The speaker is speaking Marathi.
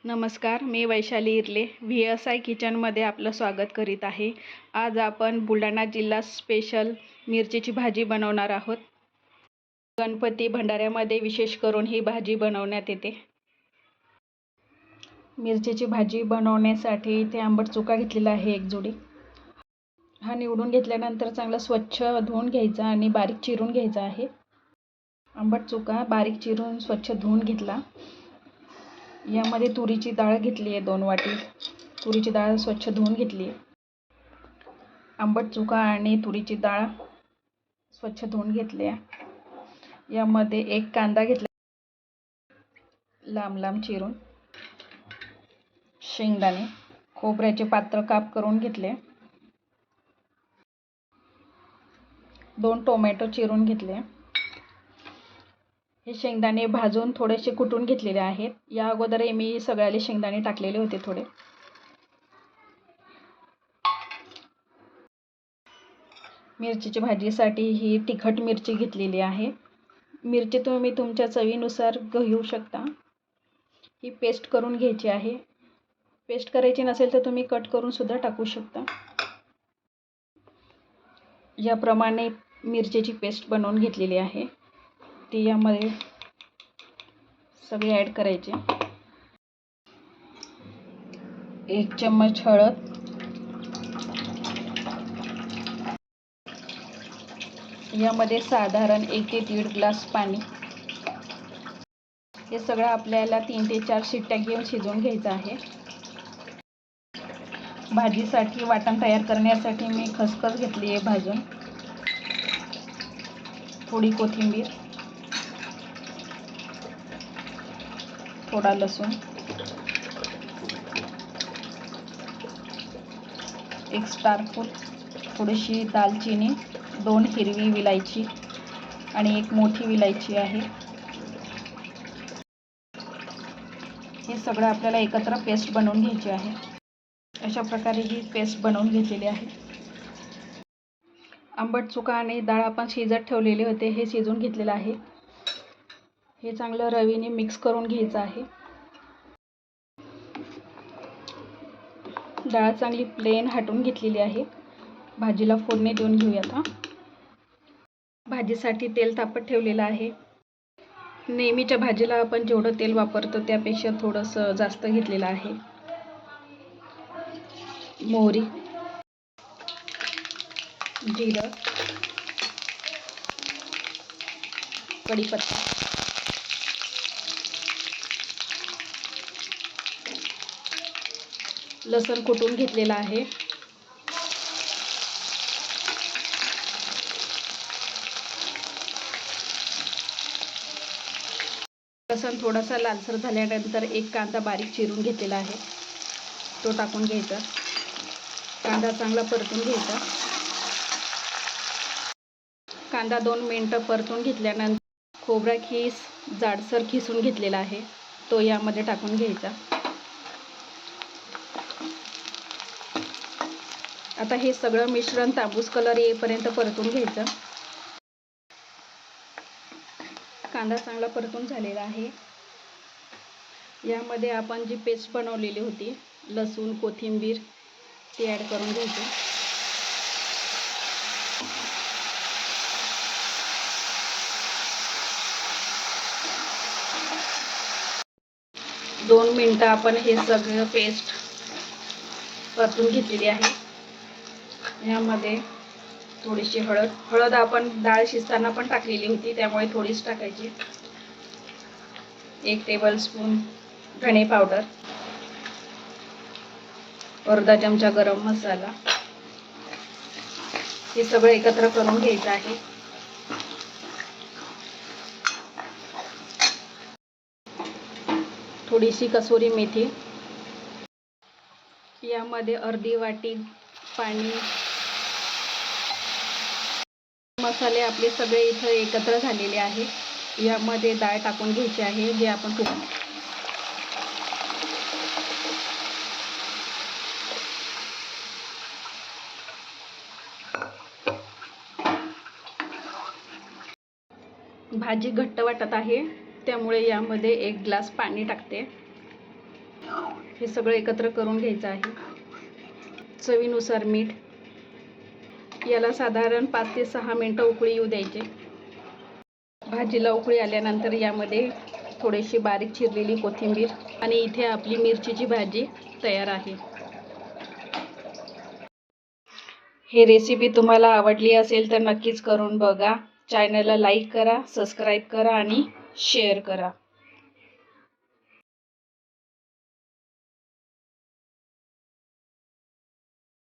नमस्कार, मी वैशाली इरले VSI किचनमध्ये आपलं स्वागत करीत आहे। आज आपण बुलढाणा जिल्हा स्पेशल मिरचीची भाजी बनवणार आहोत। गणपती भंडाऱ्यामध्ये विशेष करून ही भाजी बनवण्यात येते। मिरचीची भाजी बनवण्यासाठी इथे आंबट चुका घेतलेला आहे एक जोडी। हा निवडून घेतल्यानंतर चांगला स्वच्छ धुवून घ्यायचा आणि बारीक चिरून घ्यायचा आहे। आंबट चुका बारीक चिरून स्वच्छ धुवून घेतला। यामध्ये तुरीची डाळ घेतली आहे 2 वाटी। तुरीची डाळ स्वच्छ धुवून घेतली आहे। आंबट चुका आणि तुरीची डाळ स्वच्छ धुवून घेतली आहे। यामध्ये एक कांदा घेतला लांब लांब चिरून, शेंगदाणे, खोबऱ्याचे पातळ काप करून घेतले, 2 टोमॅटो चिरून घेतले। हे शेंगदाणे भाजून थोडेसे कुटून घेतलेले आहेत। या अगोदर मी सगळ्याले शेंगदाणे टाकलेले होते थोडे। मिरचीच्या भाजीसाठी ही तिखट मिरची घेतलेली आहे। मिरची तुम्ही तुमच्या चवीनुसार घेऊ शकता। ही पेस्ट करून घ्यायची आहे। पेस्ट करायची नसेल तर तुम्ही कट करून सुद्धा टाकू शकता। याप्रमाणे मिरचीची पेस्ट बनवून घेतलेली आहे। ती यामध्ये सगळे ॲड करायचे। 1 चम्मच हळद, यामध्ये साधारण 1 ते 1.5 ग्लास पाणी। हे सगळं आपल्याला 3 ते 4 शिट्ट्या घेऊन शिजवून घ्यायचं आहे। भाजीसाठी वाटण तयार करण्यासाठी मी खसखस घेतली आहे भाजून, थोडी कोथिंबीर, थोडा लसूण, 1 स्टार फूल, थोडीशी दालचिनी, 2 हिरवी विलायची आणि 1 मोठी विलायची आहे। हे सगळं आपल्याला एकत्र पेस्ट बनवून घ्यायची आहे। अशा प्रकारे ही पेस्ट बनवून घेतलेली आहे। आंबट चुका आणि डाळ आपण शिजत ठेवलेले होते, हे शिजून घेतलेलं आहे। हे चांगलं रवीने मिक्स करून घ्यायचं आहे। डाळ चांगली प्लेन हटवून घेतलेली आहे। भाजीला फोडणी देऊन घेऊया आता। भाजीसाठी तेल तापत ठेवलेलं आहे। नेहमीच्या भाजीला आपण जेवढं तेल वापरतो त्यापेक्षा थोडंसं जास्त घेतलेलं आहे। मोहरी, जिरं, कढीपत्ता, लसूण कुटून घेतलेला आहे, लसूण थोडासा लालसर झाल्यानंतर 1 कांदा बारीक चिरून घेतलेला आहे, तो टाकून घ्यायचा। कांदा चांगला परतून घ्यायचा। कांदा 2 मिनिटं परतून घेतल्यानंतर खोबरा खीस जाडसर खिसून घेतलेला आहे, तो यामध्ये टाकून घ्यायचा। आता हे सगळं मिश्रण तांबूस कलर येईपर्यंत परतून घ्यायचं। कांदा चांगला परतून झालेला आहे। यामध्ये आपण जी पेस्ट बनवलेली होती लसूण कोथिंबीर ती ॲड करून घ्यायची। दोन मिनिटं आपण हे सगळं पेस्ट परतून घेतलेली आहे। यामध्ये थोडीशी हळद आपण डाळ शिजताना पण टाकलेली होती, त्यामुळे थोडीच टाकायची। 1 टेबलस्पून धणे पावडर, अर्धा चमचा गरम मसाला, हे सगळं एकत्र करून घ्यायचं आहे। थोडीशी कसुरी मेथी, यामध्ये अर्धी वाटी पाणी। मसाले आपले सगळे इथं एकत्र झालेले आहे। यामध्ये डाळ टाकून घ्यायची आहे जे आपण भाजी घट्ट वाटत आहे, त्यामुळे यामध्ये 1 ग्लास पाणी टाकते। हे सगळं एकत्र करून घ्यायचं आहे. चवीनुसार मीठ. याला साधारण 5 ते 6 मिनटं उकळी येऊ द्यायचे. भाजीला उकळी आल्यानंतर यामध्ये थोडीशी बारीक चिरलेली कोथिंबीर आणि इथे आपली मिरचीची भाजी तयार आहे. ही रेसिपी तुम्हाला आवडली असेल तर नक्कीच करून बघा. चॅनलला लाईक करा, सबस्क्राईब करा आणि शेअर करा.